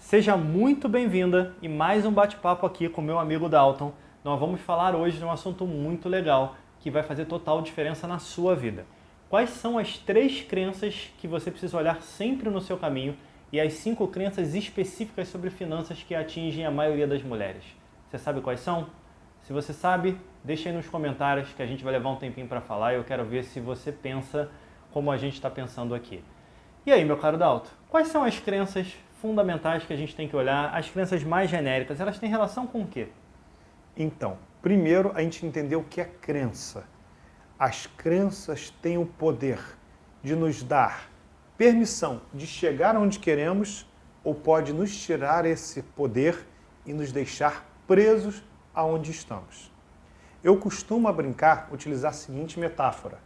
Seja muito bem-vinda e mais um bate-papo aqui com meu amigo Dalton. Nós vamos falar hoje de um assunto muito legal que vai fazer total diferença na sua vida. Quais são as 3 crenças que você precisa olhar sempre no seu caminho e as 5 crenças específicas sobre finanças que atingem a maioria das mulheres? Você sabe quais são? Se você sabe, deixa aí nos comentários que a gente vai levar um tempinho para falar e eu quero ver se você pensa como a gente está pensando aqui. E aí, meu caro Dalton, quais são as crenças fundamentais que a gente tem que olhar, as crenças mais genéricas? Elas têm relação com o quê? Então, primeiro a gente entender o que é crença. As crenças têm o poder de nos dar permissão de chegar onde queremos ou pode nos tirar esse poder e nos deixar presos aonde estamos. Eu costumo brincar, utilizar a seguinte metáfora.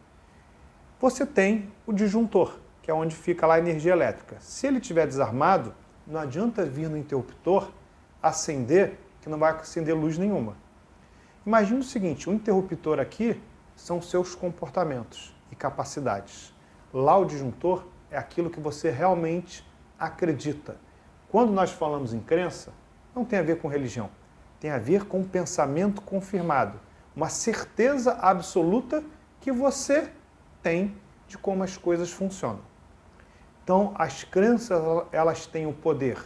Você tem o disjuntor, que é onde fica lá a energia elétrica. Se ele estiver desarmado, não adianta vir no interruptor acender, que não vai acender luz nenhuma. Imagine o seguinte, o interruptor aqui são seus comportamentos e capacidades. Lá o disjuntor é aquilo que você realmente acredita. Quando nós falamos em crença, não tem a ver com religião, tem a ver com pensamento confirmado, uma certeza absoluta que você tem de como as coisas funcionam. Então, as crenças, elas têm o poder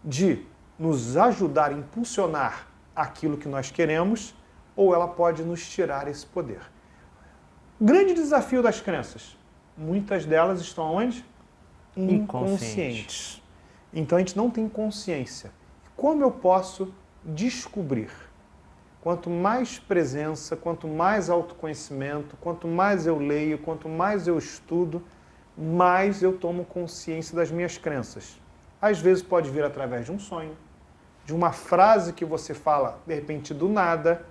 de nos ajudar a impulsionar aquilo que nós queremos, ou ela pode nos tirar esse poder. O grande desafio das crenças, muitas delas estão onde? Inconscientes. Então, a gente não tem consciência. Como eu posso descobrir? Quanto mais presença, quanto mais autoconhecimento, quanto mais eu leio, quanto mais eu estudo, mais eu tomo consciência das minhas crenças. Às vezes pode vir através de um sonho, de uma frase que você fala, de repente, do nada,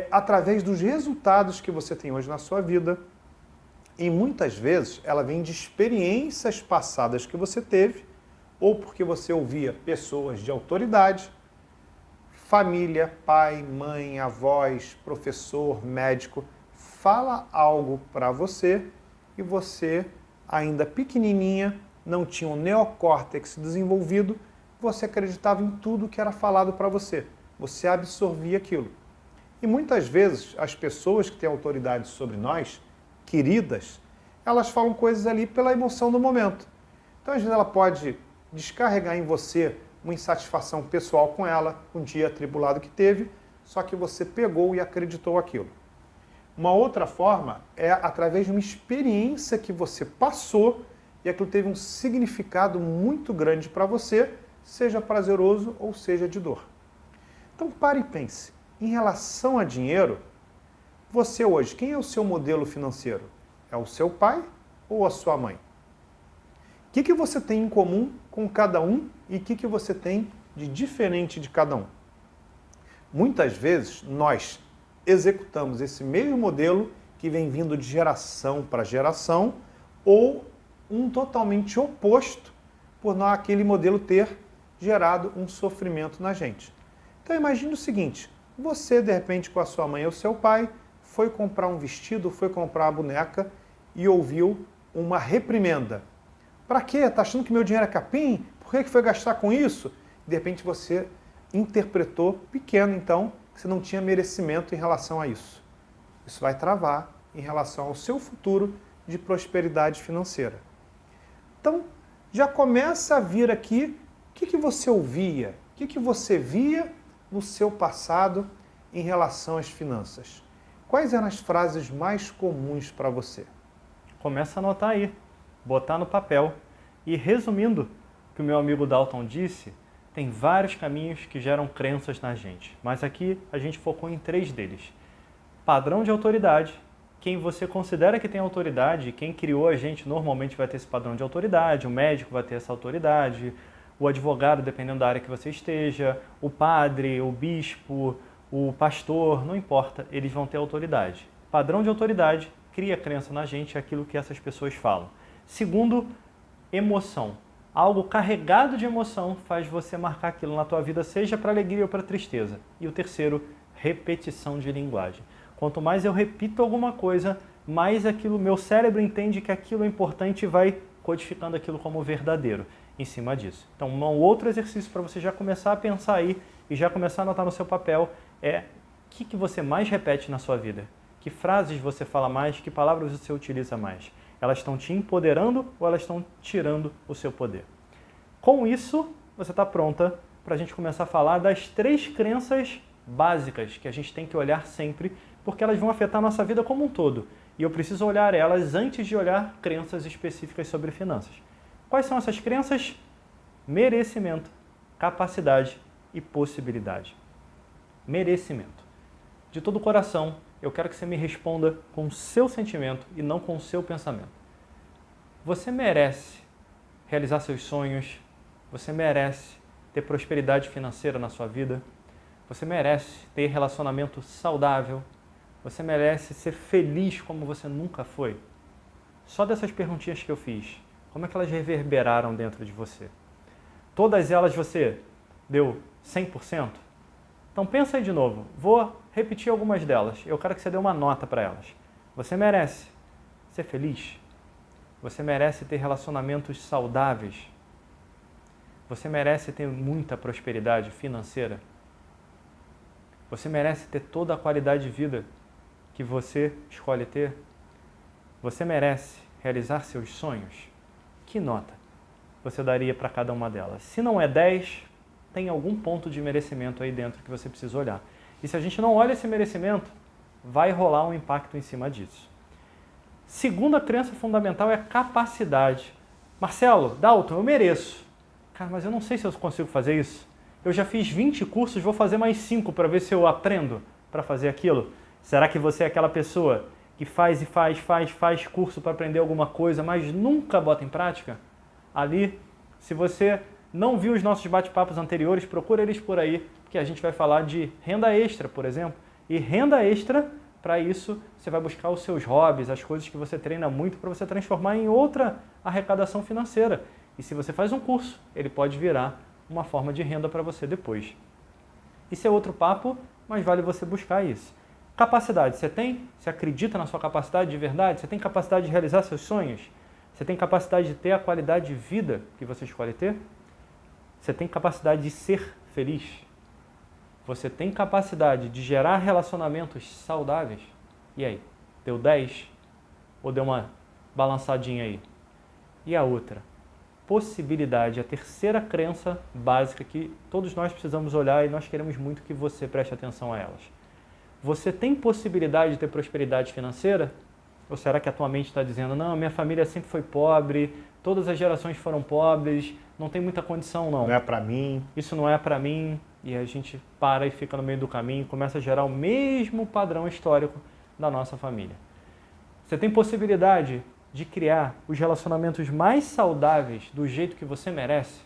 através dos resultados que você tem hoje na sua vida. E muitas vezes ela vem de experiências passadas que você teve, ou porque você ouvia pessoas de autoridade, família, pai, mãe, avós, professor, médico, fala algo para você e você, ainda pequenininha, não tinha um neocórtex desenvolvido, você acreditava em tudo que era falado para você. Você absorvia aquilo. E muitas vezes as pessoas que têm autoridade sobre nós, queridas, elas falam coisas ali pela emoção do momento. Então, às vezes ela pode descarregar em você uma insatisfação pessoal com ela, um dia atribulado que teve, só que você pegou e acreditou aquilo. Uma outra forma é através de uma experiência que você passou e aquilo teve um significado muito grande para você, seja prazeroso ou seja de dor. Então pare e pense, em relação a dinheiro, você hoje, quem é o seu modelo financeiro? É o seu pai ou a sua mãe? O que você tem em comum com cada um e o que você tem de diferente de cada um? Muitas vezes nós executamos esse mesmo modelo que vem vindo de geração para geração ou um totalmente oposto por não aquele modelo ter gerado um sofrimento na gente. Então imagine o seguinte, você de repente com a sua mãe ou seu pai foi comprar um vestido, foi comprar uma boneca e ouviu uma reprimenda. Para quê? Está achando que meu dinheiro é capim? Por que foi gastar com isso? De repente você interpretou pequeno, então, que você não tinha merecimento em relação a isso. Isso vai travar em relação ao seu futuro de prosperidade financeira. Então, já começa a vir aqui o que você ouvia, o que você via no seu passado em relação às finanças. Quais eram as frases mais comuns para você? Começa a anotar aí, botar no papel. E resumindo o que o meu amigo Dalton disse, tem vários caminhos que geram crenças na gente. Mas aqui a gente focou em 3 deles. Padrão de autoridade. Quem você considera que tem autoridade, quem criou a gente normalmente vai ter esse padrão de autoridade, o médico vai ter essa autoridade, o advogado, dependendo da área que você esteja, o padre, o bispo, o pastor, não importa, eles vão ter autoridade. Padrão de autoridade cria crença na gente, é aquilo que essas pessoas falam. Segundo, emoção. Algo carregado de emoção faz você marcar aquilo na tua vida, seja para alegria ou para tristeza. E o terceiro, repetição de linguagem. Quanto mais eu repito alguma coisa, mais aquilo, meu cérebro entende que aquilo é importante e vai codificando aquilo como verdadeiro em cima disso. Então, um outro exercício para você já começar a pensar aí e já começar a anotar no seu papel é o que você mais repete na sua vida? Que frases você fala mais? Que palavras você utiliza mais? Elas estão te empoderando ou elas estão tirando o seu poder? Com isso, você está pronta para a gente começar a falar das 3 crenças básicas que a gente tem que olhar sempre, porque elas vão afetar a nossa vida como um todo. E eu preciso olhar elas antes de olhar crenças específicas sobre finanças. Quais são essas crenças? Merecimento, capacidade e possibilidade. Merecimento. De todo o coração, eu quero que você me responda com o seu sentimento e não com o seu pensamento. Você merece realizar seus sonhos, você merece ter prosperidade financeira na sua vida, você merece ter relacionamento saudável, você merece ser feliz como você nunca foi. Só dessas perguntinhas que eu fiz, como é que elas reverberaram dentro de você? Todas elas você deu 100%? Então pensa aí de novo, vou repetir algumas delas, eu quero que você dê uma nota para elas. Você merece ser feliz? Você merece ter relacionamentos saudáveis? Você merece ter muita prosperidade financeira? Você merece ter toda a qualidade de vida que você escolhe ter? Você merece realizar seus sonhos? Que nota você daria para cada uma delas? Se não é 10, tem algum ponto de merecimento aí dentro que você precisa olhar. E se a gente não olha esse merecimento, vai rolar um impacto em cima disso. Segunda crença fundamental é a capacidade. Marcelo, Dalton, eu mereço. Cara, mas eu não sei se eu consigo fazer isso. Eu já fiz 20 cursos, vou fazer mais 5 para ver se eu aprendo para fazer aquilo. Será que você é aquela pessoa que faz curso para aprender alguma coisa, mas nunca bota em prática? Ali, se você não viu os nossos bate-papos anteriores, procura eles por aí, porque a gente vai falar de renda extra, por exemplo. E renda extra, para isso, você vai buscar os seus hobbies, as coisas que você treina muito para você transformar em outra arrecadação financeira. E se você faz um curso, ele pode virar uma forma de renda para você depois. Isso é outro papo, mas vale você buscar isso. Capacidade, você tem? Você acredita na sua capacidade de verdade? Você tem capacidade de realizar seus sonhos? Você tem capacidade de ter a qualidade de vida que você escolhe ter? Você tem capacidade de ser feliz? Você tem capacidade de gerar relacionamentos saudáveis? E aí? Deu 10? Ou deu uma balançadinha aí? E a outra? Possibilidade, a terceira crença básica que todos nós precisamos olhar e nós queremos muito que você preste atenção a elas. Você tem possibilidade de ter prosperidade financeira? Ou será que a tua mente está dizendo, não, minha família sempre foi pobre, todas as gerações foram pobres, não tem muita condição não. Não é para mim. Isso não é para mim. E a gente para e fica no meio do caminho, começa a gerar o mesmo padrão histórico da nossa família. Você tem possibilidade de criar os relacionamentos mais saudáveis do jeito que você merece?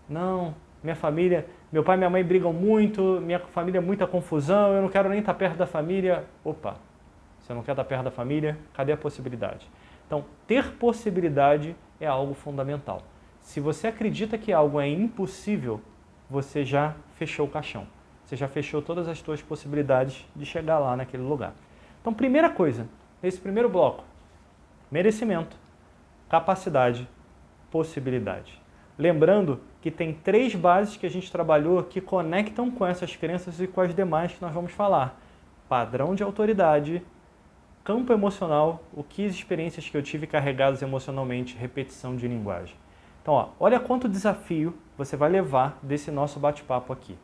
Não, minha família, meu pai e minha mãe brigam muito, minha família é muita confusão, eu não quero nem estar perto da família. Opa, você não quer estar perto da família? Cadê a possibilidade? Então, ter possibilidade é algo fundamental. Se você acredita que algo é impossível, você já fechou o caixão. Você já fechou todas as suas possibilidades de chegar lá naquele lugar. Então, primeira coisa, nesse primeiro bloco, merecimento, capacidade, possibilidade. Lembrando que tem 3 bases que a gente trabalhou que conectam com essas crenças e com as demais que nós vamos falar. Padrão de autoridade, campo emocional, o que as experiências que eu tive carregadas emocionalmente, repetição de linguagem. Então, ó, olha quanto desafio você vai levar desse nosso bate-papo aqui.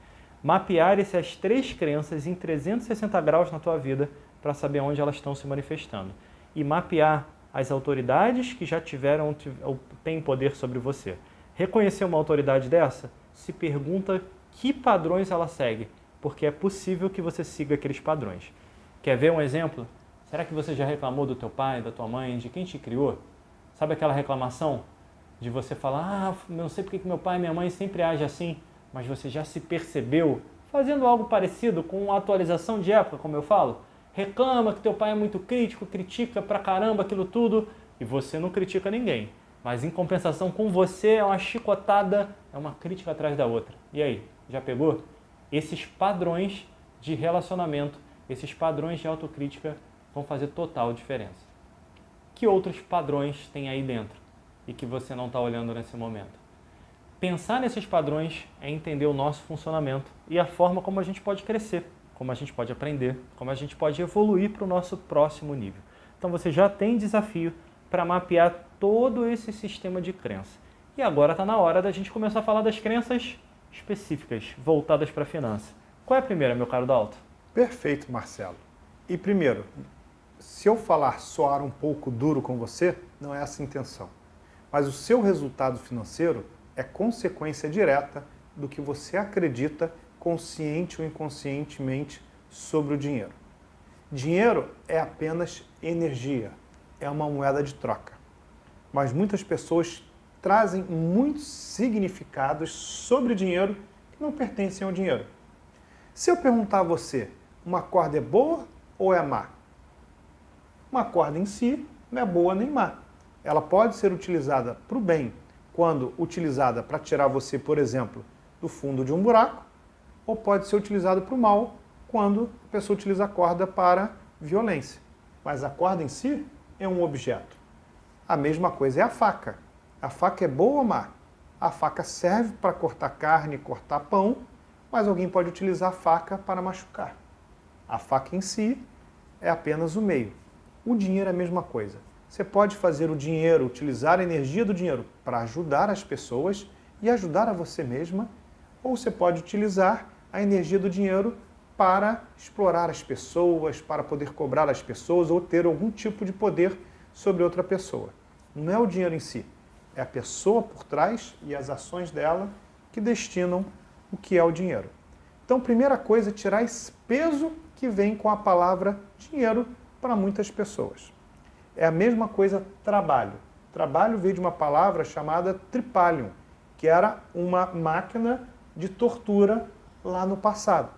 Mapear essas 3 crenças em 360 graus na tua vida para saber onde elas estão se manifestando. E mapear as autoridades que já tiveram ou têm poder sobre você. Reconhecer uma autoridade dessa? Se pergunta que padrões ela segue, porque é possível que você siga aqueles padrões. Quer ver um exemplo? Será que você já reclamou do teu pai, da tua mãe, de quem te criou? Sabe aquela reclamação de você falar, não sei porque que meu pai e minha mãe sempre agem assim, mas você já se percebeu fazendo algo parecido com uma atualização de época, como eu falo? Reclama que teu pai é muito crítico, critica pra caramba aquilo tudo, e você não critica ninguém. Mas em compensação com você é uma chicotada, é uma crítica atrás da outra. E aí, já pegou? Esses padrões de relacionamento, esses padrões de autocrítica vão fazer total diferença. Que outros padrões tem aí dentro? e que você não está olhando nesse momento? Pensar nesses padrões é entender o nosso funcionamento e a forma como a gente pode crescer, como a gente pode aprender, como a gente pode evoluir para o nosso próximo nível. Então você já tem desafio para mapear todo esse sistema de crença. E agora está na hora da gente começar a falar das crenças específicas, voltadas para a finança. Qual é a primeira, meu caro Dalton? Perfeito, Marcelo. E primeiro, se eu falar soar um pouco duro com você, não é essa a intenção. Mas o seu resultado financeiro é consequência direta do que você acredita, consciente ou inconscientemente, sobre o dinheiro. Dinheiro é apenas energia, é uma moeda de troca. Mas muitas pessoas trazem muitos significados sobre dinheiro que não pertencem ao dinheiro. Se eu perguntar a você, uma corda é boa ou é má? Uma corda em si não é boa nem má. Ela pode ser utilizada para o bem, quando utilizada para tirar você, por exemplo, do fundo de um buraco, ou pode ser utilizada para o mal, quando a pessoa utiliza a corda para violência. Mas a corda em si é um objeto. A mesma coisa é a faca. A faca é boa ou má? A faca serve para cortar carne, cortar pão, mas alguém pode utilizar a faca para machucar. A faca em si é apenas o meio. O dinheiro é a mesma coisa. Você pode fazer o dinheiro, utilizar a energia do dinheiro para ajudar as pessoas e ajudar a você mesma, ou você pode utilizar a energia do dinheiro para explorar as pessoas, para poder cobrar as pessoas ou ter algum tipo de poder sobre outra pessoa. Não é o dinheiro em si, é a pessoa por trás e as ações dela que destinam o que é o dinheiro. Então, primeira coisa, tirar esse peso que vem com a palavra dinheiro para muitas pessoas. É a mesma coisa trabalho. Trabalho veio de uma palavra chamada tripalium, que era uma máquina de tortura lá no passado.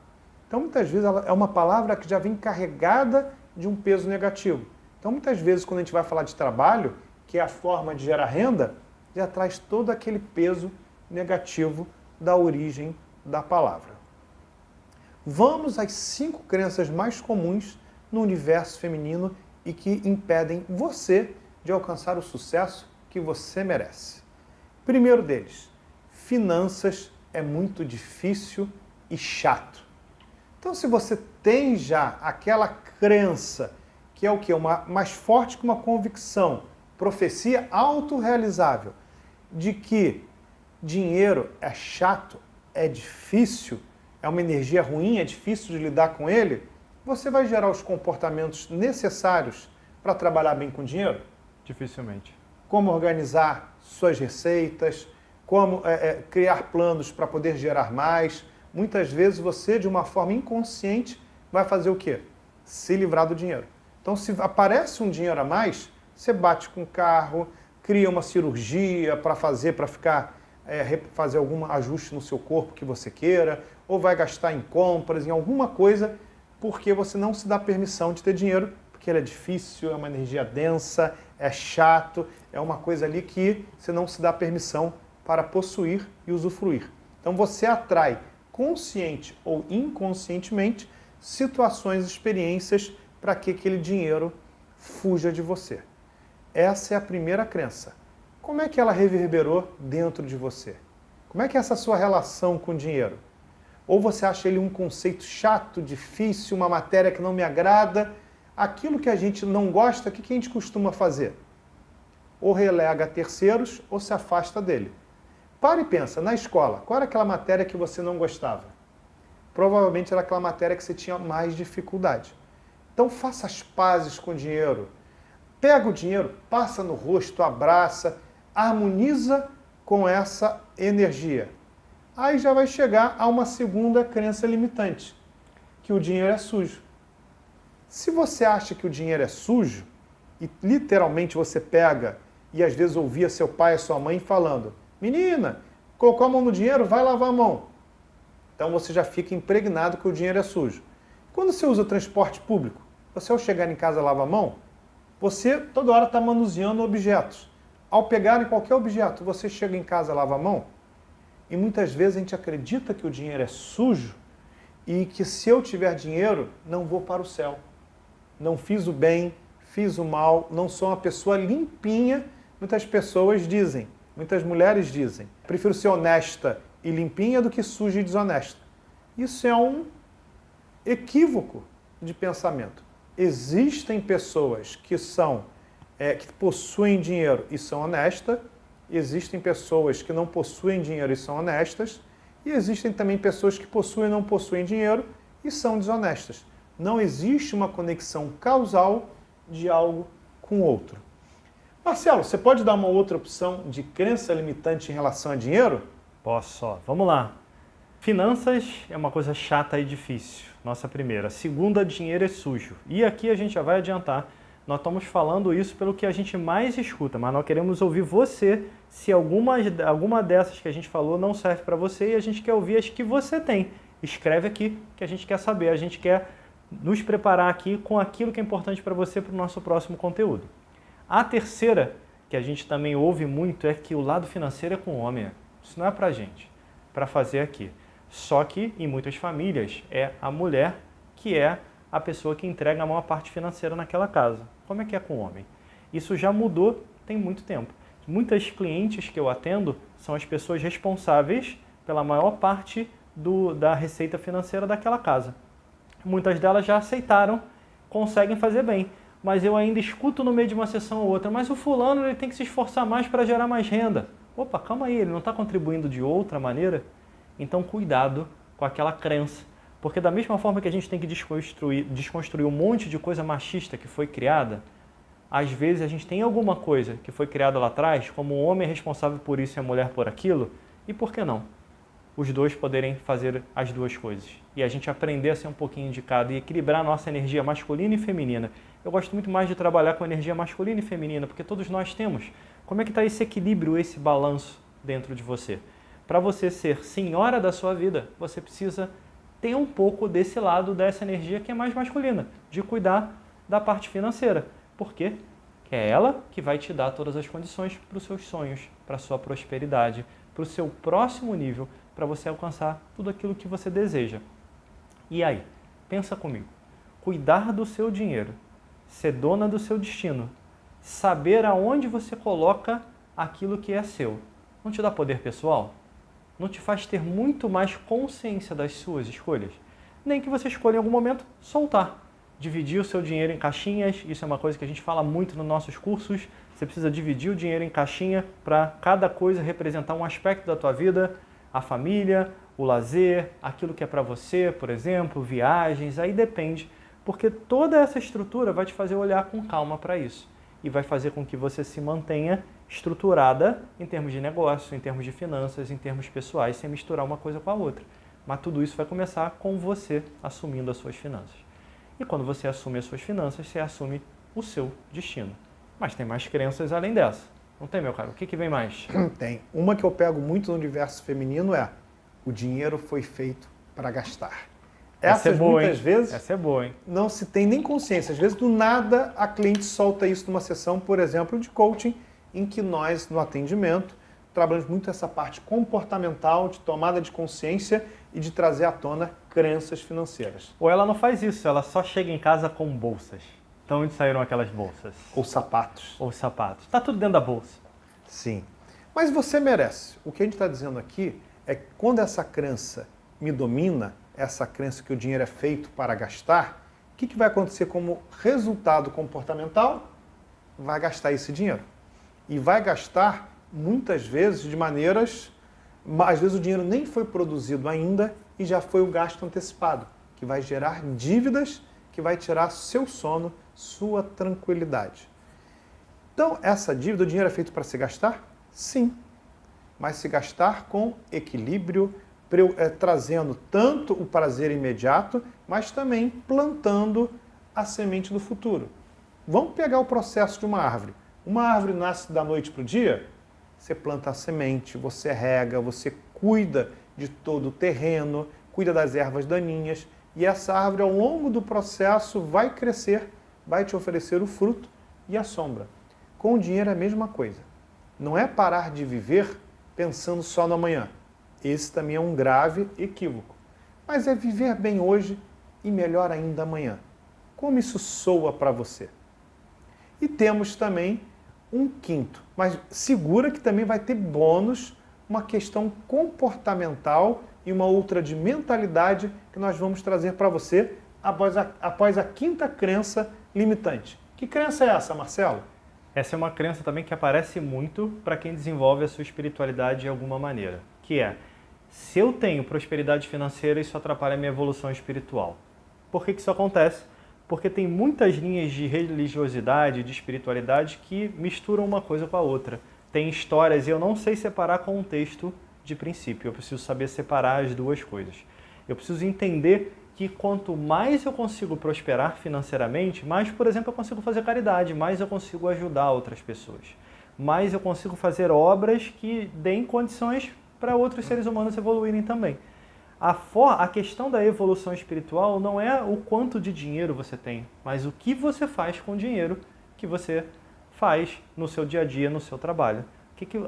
Então, muitas vezes, ela é uma palavra que já vem carregada de um peso negativo. Então, muitas vezes, quando a gente vai falar de trabalho, que é a forma de gerar renda, já traz todo aquele peso negativo da origem da palavra. Vamos às 5 crenças mais comuns no universo feminino e que impedem você de alcançar o sucesso que você merece. Primeiro deles, finanças é muito difícil e chato. Então, se você tem já aquela crença, que é o quê? Mais forte que uma convicção, profecia autorrealizável, de que dinheiro é chato, é difícil, é uma energia ruim, é difícil de lidar com ele, você vai gerar os comportamentos necessários para trabalhar bem com dinheiro? Dificilmente. Como organizar suas receitas, como criar planos para poder gerar mais. Muitas vezes você, de uma forma inconsciente, vai fazer o quê? Se livrar do dinheiro. Então, se aparece um dinheiro a mais, você bate com o carro, cria uma cirurgia para fazer algum ajuste no seu corpo que você queira, ou vai gastar em compras, em alguma coisa, porque você não se dá permissão de ter dinheiro, porque ele é difícil, é uma energia densa, é chato, é uma coisa ali que você não se dá permissão para possuir e usufruir. Então você atrai, consciente ou inconscientemente, situações, experiências para que aquele dinheiro fuja de você. Essa é a primeira crença. Como é que ela reverberou dentro de você? Como é que é essa sua relação com o dinheiro? Ou você acha ele um conceito chato, difícil, uma matéria que não me agrada? Aquilo que a gente não gosta, o que a gente costuma fazer? Ou relega a terceiros ou se afasta dele. Para e pensa, na escola, qual era aquela matéria que você não gostava? Provavelmente era aquela matéria que você tinha mais dificuldade. Então faça as pazes com o dinheiro. Pega o dinheiro, passa no rosto, abraça, harmoniza com essa energia. Aí já vai chegar a uma segunda crença limitante, que o dinheiro é sujo. Se você acha que o dinheiro é sujo, e literalmente você pega e às vezes ouvia seu pai e sua mãe falando, menina, colocou a mão no dinheiro, vai lavar a mão. Então você já fica impregnado que o dinheiro é sujo. Quando você usa o transporte público, você ao chegar em casa lava a mão, você toda hora está manuseando objetos. Ao pegar em qualquer objeto, você chega em casa lava a mão, e muitas vezes a gente acredita que o dinheiro é sujo e que se eu tiver dinheiro, não vou para o céu. Não fiz o bem, fiz o mal, não sou uma pessoa limpinha Muitas pessoas dizem, muitas mulheres dizem, prefiro ser honesta e limpinha do que suja e desonesta. Isso é um equívoco de pensamento. Existem pessoas que que possuem dinheiro e são honestas, existem pessoas que não possuem dinheiro e são honestas, e existem também pessoas que possuem e não possuem dinheiro e são desonestas. Não existe uma conexão causal de algo com o outro. Marcelo, você pode dar uma outra opção de crença limitante em relação a dinheiro? Posso, ó. Vamos lá. Finanças é uma coisa chata e difícil, nossa primeira. Segunda, dinheiro é sujo. E aqui a gente já vai adiantar, nós estamos falando isso pelo que a gente mais escuta, mas nós queremos ouvir você se alguma dessas que a gente falou não serve para você e a gente quer ouvir as que você tem. Escreve aqui que a gente quer saber, a gente quer nos preparar aqui com aquilo que é importante para você para o nosso próximo conteúdo. A terceira, que a gente também ouve muito, é que o lado financeiro é com o homem. Isso não é para a gente, para fazer aqui. Só que, em muitas famílias, é a mulher que é a pessoa que entrega a maior parte financeira naquela casa. Como é que é com o homem? Isso já mudou tem muito tempo. Muitas clientes que eu atendo são as pessoas responsáveis pela maior parte da receita financeira daquela casa. Muitas delas já aceitaram, conseguem fazer bem. Mas eu ainda escuto no meio de uma sessão ou outra, mas o fulano ele tem que se esforçar mais para gerar mais renda. Opa, calma aí, ele não está contribuindo de outra maneira? Então, cuidado com aquela crença. Porque da mesma forma que a gente tem que desconstruir um monte de coisa machista que foi criada, às vezes a gente tem alguma coisa que foi criada lá atrás, como o homem é responsável por isso e a mulher por aquilo, e por que não? Os dois poderem fazer as duas coisas. E a gente aprender a ser um pouquinho de cada e equilibrar a nossa energia masculina e feminina. Eu gosto muito mais de trabalhar com energia masculina e feminina, porque todos nós temos. Como é que está esse equilíbrio, esse balanço dentro de você? Para você ser senhora da sua vida, você precisa ter um pouco desse lado, dessa energia que é mais masculina, de cuidar da parte financeira. Por quê? Que é ela que vai te dar todas as condições para os seus sonhos, para a sua prosperidade, para o seu próximo nível, para você alcançar tudo aquilo que você deseja. E aí, pensa comigo. Cuidar do seu dinheiro, ser dona do seu destino, saber aonde você coloca aquilo que é seu, não te dá poder pessoal? Não te faz ter muito mais consciência das suas escolhas? Nem que você escolha em algum momento soltar. Dividir o seu dinheiro em caixinhas, isso é uma coisa que a gente fala muito nos nossos cursos. Você precisa dividir o dinheiro em caixinha para cada coisa representar um aspecto da tua vida, a família, o lazer, aquilo que é para você, por exemplo, viagens, aí depende. Porque toda essa estrutura vai te fazer olhar com calma para isso e vai fazer com que você se mantenha estruturada em termos de negócio, em termos de finanças, em termos pessoais, sem misturar uma coisa com a outra. Mas tudo isso vai começar com você assumindo as suas finanças. E quando você assume as suas finanças, você assume o seu destino. Mas tem mais crenças além dessa. Não tem, meu caro? O que vem mais? Tem. Uma que eu pego muito no universo feminino é: o dinheiro foi feito para gastar. Essa é boa, muitas vezes essa é boa, hein? Não se tem nem consciência. Às vezes, do nada, a cliente solta isso numa sessão, por exemplo, de coaching, em que nós, no atendimento, trabalhamos muito essa parte comportamental, de tomada de consciência e de trazer à tona crenças financeiras. Ou ela não faz isso, ela só chega em casa com bolsas. Então, onde saíram aquelas bolsas? Ou sapatos. Ou sapatos. Está tudo dentro da bolsa. Sim. Mas você merece. O que a gente está dizendo aqui é que quando essa crença me domina, essa crença que o dinheiro é feito para gastar, o que vai acontecer como resultado comportamental? Vai gastar esse dinheiro. E vai gastar, muitas vezes, de maneiras... Às vezes o dinheiro nem foi produzido ainda e já foi o gasto antecipado, que vai gerar dívidas, que vai tirar seu sono, sua tranquilidade. Então, essa dívida, o dinheiro é feito para se gastar? Sim. Mas se gastar com equilíbrio, trazendo tanto o prazer imediato, mas também plantando a semente do futuro. Vamos pegar o processo de uma árvore. Uma árvore nasce da noite para o dia? Você planta a semente, você rega, você cuida de todo o terreno, cuida das ervas daninhas, e essa árvore, ao longo do processo, vai crescer, vai te oferecer o fruto e a sombra. Com o dinheiro é a mesma coisa. Não é parar de viver pensando só no amanhã. Esse também é um grave equívoco. Mas é viver bem hoje e melhor ainda amanhã. Como isso soa para você? E temos também 1/5. Mas segura que também vai ter bônus, uma questão comportamental e uma outra de mentalidade que nós vamos trazer para você após a quinta crença limitante. Que crença é essa, Marcelo? Essa é uma crença também que aparece muito para quem desenvolve a sua espiritualidade de alguma maneira, que é: se eu tenho prosperidade financeira, isso atrapalha a minha evolução espiritual. Por que isso acontece? Porque tem muitas linhas de religiosidade, de espiritualidade que misturam uma coisa com a outra. Tem histórias e eu não sei separar contexto de princípio. Eu preciso saber separar as duas coisas. Eu preciso entender que quanto mais eu consigo prosperar financeiramente, mais, por exemplo, eu consigo fazer caridade, mais eu consigo ajudar outras pessoas, mais eu consigo fazer obras que deem condições para outros seres humanos evoluírem também. A questão da evolução espiritual não é o quanto de dinheiro você tem, mas o que você faz com o dinheiro que você faz no seu dia a dia, no seu trabalho.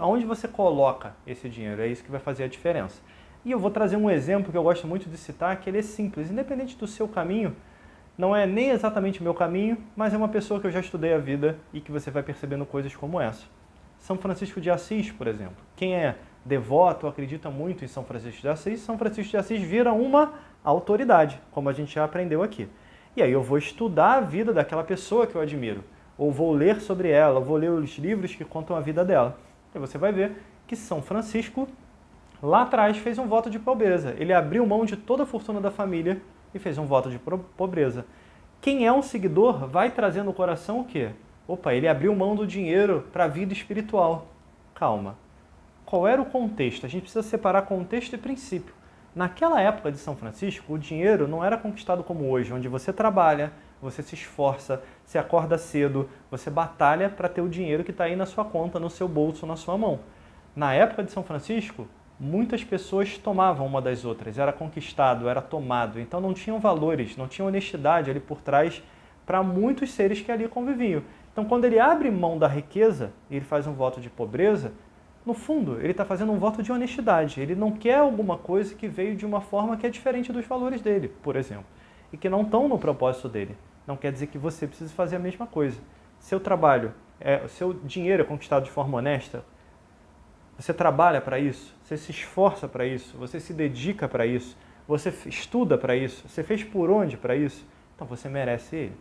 Aonde você coloca esse dinheiro? É isso que vai fazer a diferença. E eu vou trazer um exemplo que eu gosto muito de citar, que ele é simples. Independente do seu caminho, não é nem exatamente o meu caminho, mas é uma pessoa que eu já estudei a vida e que você vai percebendo coisas como essa. São Francisco de Assis, por exemplo. Quem é devoto, acredita muito em São Francisco de Assis, São Francisco de Assis vira uma autoridade, como a gente já aprendeu aqui. E aí eu vou estudar a vida daquela pessoa que eu admiro, ou vou ler sobre ela, ou vou ler os livros que contam a vida dela. E você vai ver que São Francisco, lá atrás, fez um voto de pobreza. Ele abriu mão de toda a fortuna da família e fez um voto de pobreza. Quem é um seguidor vai trazer no coração o quê? Opa, ele abriu mão do dinheiro para a vida espiritual. Calma. Qual era o contexto? A gente precisa separar contexto e princípio. Naquela época de São Francisco, o dinheiro não era conquistado como hoje, onde você trabalha, você se esforça, você acorda cedo, você batalha para ter o dinheiro que está aí na sua conta, no seu bolso, na sua mão. Na época de São Francisco, muitas pessoas tomavam uma das outras, era conquistado, era tomado, então não tinham valores, não tinha honestidade ali por trás para muitos seres que ali conviviam. Então, quando ele abre mão da riqueza e ele faz um voto de pobreza, no fundo, ele está fazendo um voto de honestidade. Ele não quer alguma coisa que veio de uma forma que é diferente dos valores dele, por exemplo, e que não estão no propósito dele. Não quer dizer que você precise fazer a mesma coisa. Seu trabalho, seu dinheiro é conquistado de forma honesta, você trabalha para isso, você se esforça para isso, você se dedica para isso, você estuda para isso, você fez por onde para isso, então você merece ele.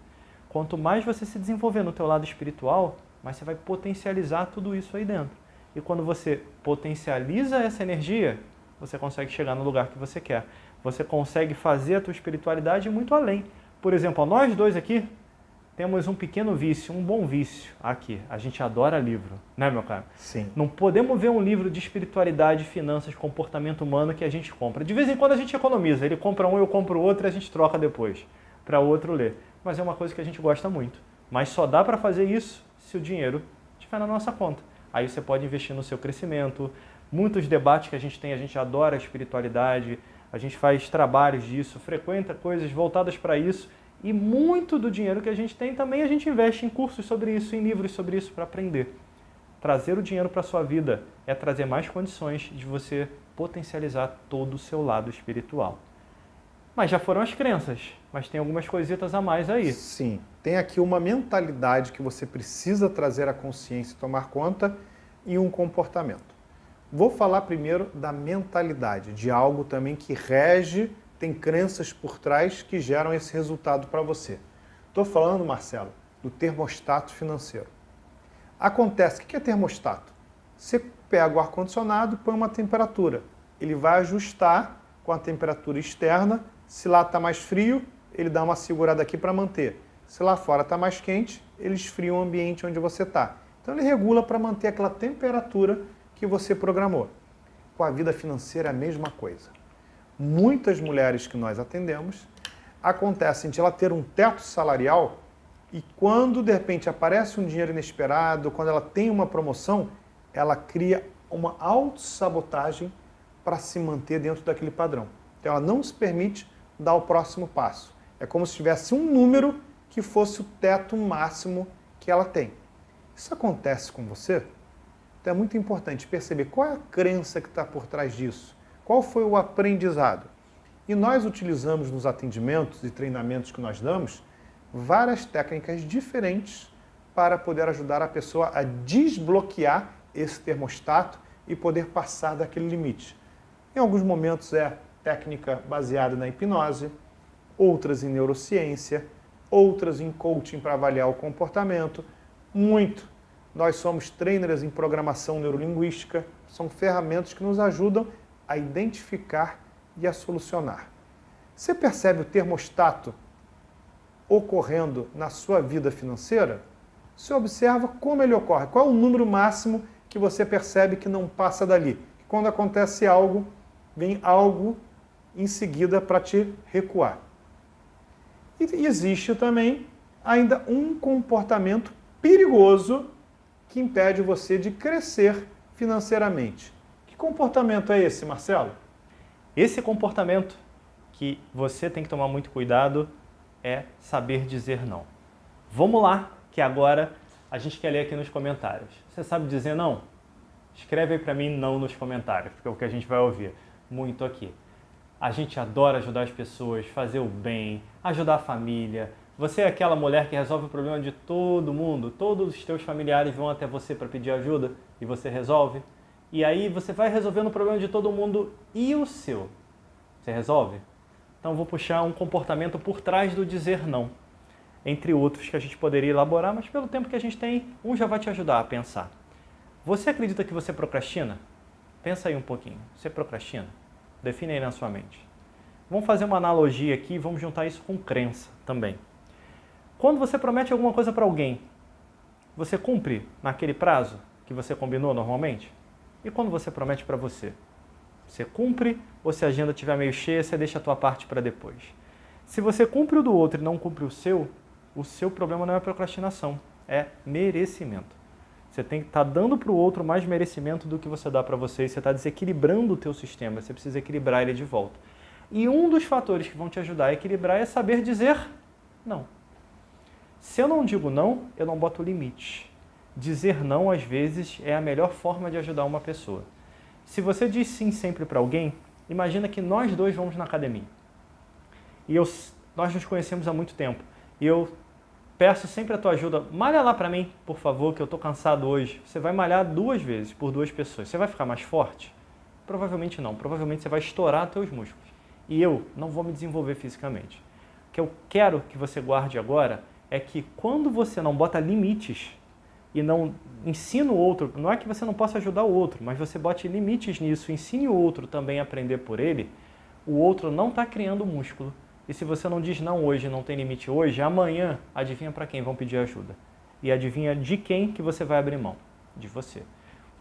Quanto mais você se desenvolver no teu lado espiritual, mais você vai potencializar tudo isso aí dentro. E quando você potencializa essa energia, você consegue chegar no lugar que você quer. Você consegue fazer a tua espiritualidade muito além. Por exemplo, nós dois aqui temos um pequeno vício, um bom vício aqui. A gente adora livro, né, meu cara? Sim. Não podemos ver um livro de espiritualidade, finanças, comportamento humano que a gente compra. De vez em quando a gente economiza. Ele compra um, eu compro outro e a gente troca depois para outro ler. Mas é uma coisa que a gente gosta muito. Mas só dá para fazer isso se o dinheiro estiver na nossa conta. Aí você pode investir no seu crescimento. Muitos debates que a gente adora a espiritualidade, a gente faz trabalhos disso, frequenta coisas voltadas para isso. E muito do dinheiro que a gente tem também a gente investe em cursos sobre isso, em livros sobre isso para aprender. Trazer o dinheiro para a sua vida é trazer mais condições de você potencializar todo o seu lado espiritual. Mas já foram as crenças, mas tem algumas coisitas a mais aí. Sim, tem aqui uma mentalidade que você precisa trazer à consciência e tomar conta e um comportamento. Vou falar primeiro da mentalidade, de algo também que rege, tem crenças por trás que geram esse resultado para você. Estou falando, Marcelo, do termostato financeiro. Acontece, o que é termostato? Você pega o ar-condicionado e põe uma temperatura. Ele vai ajustar com a temperatura externa. Se lá está mais frio, ele dá uma segurada aqui para manter. Se lá fora está mais quente, ele esfria o ambiente onde você está. Então ele regula para manter aquela temperatura que você programou. Com a vida financeira é a mesma coisa. Muitas mulheres que nós atendemos, acontece de ela ter um teto salarial e quando de repente aparece um dinheiro inesperado, quando ela tem uma promoção, ela cria uma autossabotagem para se manter dentro daquele padrão. Então ela não se permite dar o próximo passo. É como se tivesse um número que fosse o teto máximo que ela tem. Isso acontece com você? Então é muito importante perceber qual é a crença que está por trás disso. Qual foi o aprendizado? E nós utilizamos nos atendimentos e treinamentos que nós damos várias técnicas diferentes para poder ajudar a pessoa a desbloquear esse termostato e poder passar daquele limite. Em alguns momentos é técnica baseada na hipnose, outras em neurociência, outras em coaching para avaliar o comportamento. Nós somos trainers em programação neurolinguística, são ferramentas que nos ajudam a identificar e a solucionar. Você percebe o termostato ocorrendo na sua vida financeira? Você observa como ele ocorre, qual é o número máximo que você percebe que não passa dali. Quando acontece algo, vem algo em seguida para te recuar. E existe também ainda um comportamento perigoso que impede você de crescer financeiramente. Que comportamento é esse, Marcelo? Esse comportamento que você tem que tomar muito cuidado é saber dizer não. Vamos lá, que agora a gente quer ler aqui nos comentários. Você sabe dizer não? Escreve aí para mim não nos comentários, porque é o que a gente vai ouvir muito aqui. A gente adora ajudar as pessoas, fazer o bem, ajudar a família. Você é aquela mulher que resolve o problema de todo mundo, todos os teus familiares vão até você para pedir ajuda e você resolve. E aí você vai resolvendo o problema de todo mundo e o seu. Você resolve? Então vou puxar um comportamento por trás do dizer não, entre outros que a gente poderia elaborar, mas pelo tempo que a gente tem, um já vai te ajudar a pensar. Você acredita que você procrastina? Pensa aí um pouquinho. Você procrastina? Define aí na sua mente. Vamos fazer uma analogia aqui e vamos juntar isso com crença também. Quando você promete alguma coisa para alguém, você cumpre naquele prazo que você combinou normalmente? E quando você promete para você? Você cumpre ou se a agenda estiver meio cheia, você deixa a tua parte para depois? Se você cumpre o do outro e não cumpre o seu problema não é procrastinação, é merecimento. Você tem que estar dando para o outro mais merecimento do que você dá para você e você está desequilibrando o teu sistema, você precisa equilibrar ele de volta. E um dos fatores que vão te ajudar a equilibrar é saber dizer não. Se eu não digo não, eu não boto limite. Dizer não, às vezes, é a melhor forma de ajudar uma pessoa. Se você diz sim sempre para alguém, imagina que nós dois vamos na academia. E nós nos conhecemos há muito tempo. E eu peço sempre a tua ajuda. Malha lá para mim, por favor, que eu estou cansado hoje. Você vai malhar 2 vezes por 2 pessoas. Você vai ficar mais forte? Provavelmente não. Provavelmente você vai estourar teus músculos. E eu não vou me desenvolver fisicamente. O que eu quero que você guarde agora é que quando você não bota limites e não ensina o outro, não é que você não possa ajudar o outro, mas você bote limites nisso, ensine o outro também a aprender por ele, o outro não está criando músculo. E se você não diz não hoje, não tem limite hoje, amanhã, adivinha para quem vão pedir ajuda? E adivinha de quem que você vai abrir mão? De você. O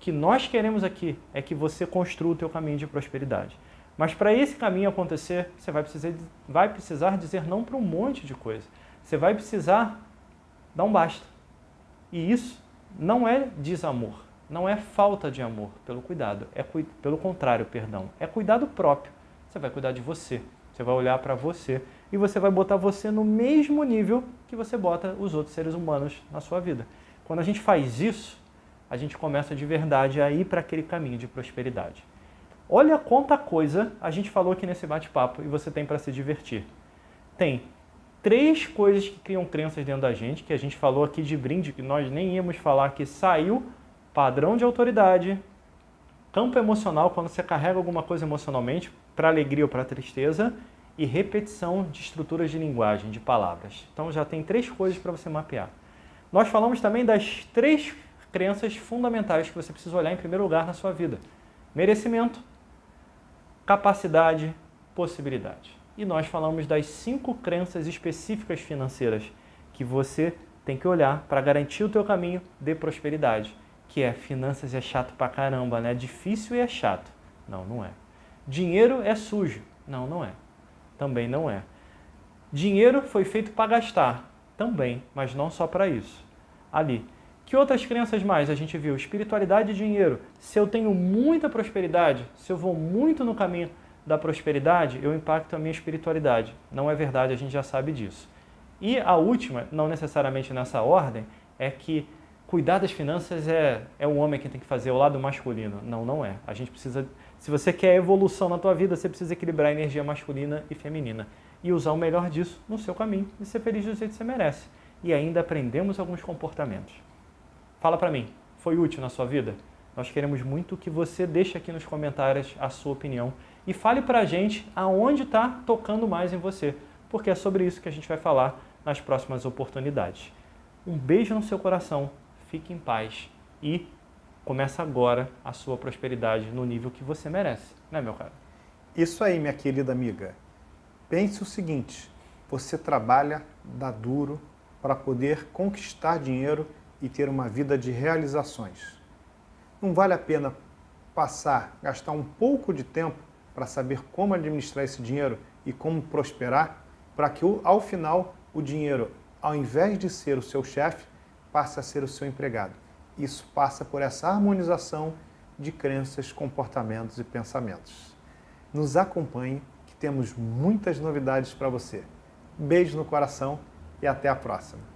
que nós queremos aqui é que você construa o teu caminho de prosperidade. Mas para esse caminho acontecer, você vai precisar dizer não para um monte de coisa. Você vai precisar dar um basta. E isso não é desamor, não é falta de amor, pelo contrário, perdão, é cuidado próprio. Você vai cuidar de você. Você vai olhar para você e você vai botar você no mesmo nível que você bota os outros seres humanos na sua vida. Quando a gente faz isso, a gente começa de verdade a ir para aquele caminho de prosperidade. Olha quanta coisa a gente falou aqui nesse bate-papo e você tem para se divertir. Tem 3 coisas que criam crenças dentro da gente, que a gente falou aqui de brinde, que nós nem íamos falar, que saiu padrão de autoridade, campo emocional, quando você carrega alguma coisa emocionalmente, para alegria ou para tristeza, e repetição de estruturas de linguagem, de palavras. Então já tem 3 coisas para você mapear. Nós falamos também das 3 crenças fundamentais que você precisa olhar em primeiro lugar na sua vida. Merecimento, capacidade, possibilidade. E nós falamos das 5 crenças específicas financeiras que você tem que olhar para garantir o teu caminho de prosperidade, que é finanças é chato pra caramba, né? Difícil e é chato. Não, não é. Dinheiro é sujo. Não, não é. Também não é. Dinheiro foi feito para gastar. Também, mas não só para isso. Ali. Que outras crenças mais a gente viu? Espiritualidade e dinheiro. Se eu tenho muita prosperidade, se eu vou muito no caminho da prosperidade, eu impacto a minha espiritualidade. Não é verdade, a gente já sabe disso. E a última, não necessariamente nessa ordem, é que cuidar das finanças é o homem que tem que fazer, o lado masculino. Não, não é. A gente precisa, se você quer evolução na tua vida, você precisa equilibrar a energia masculina e feminina. E usar o melhor disso no seu caminho e ser feliz do jeito que você merece. e ainda aprendemos alguns comportamentos. Fala para mim, foi útil na sua vida? Nós queremos muito que você deixe aqui nos comentários a sua opinião e fale para a gente aonde está tocando mais em você, porque é sobre isso que a gente vai falar nas próximas oportunidades. Um beijo no seu coração, fique em paz e começa agora a sua prosperidade no nível que você merece, né, meu caro? Isso aí, minha querida amiga. Pense o seguinte, você trabalha, dá duro para poder conquistar dinheiro e ter uma vida de realizações. Não vale a pena gastar um pouco de tempo para saber como administrar esse dinheiro e como prosperar, para que ao final o dinheiro, ao invés de ser o seu chefe, passe a ser o seu empregado. Isso passa por essa harmonização de crenças, comportamentos e pensamentos. Nos acompanhe, que temos muitas novidades para você. Beijo no coração e até a próxima.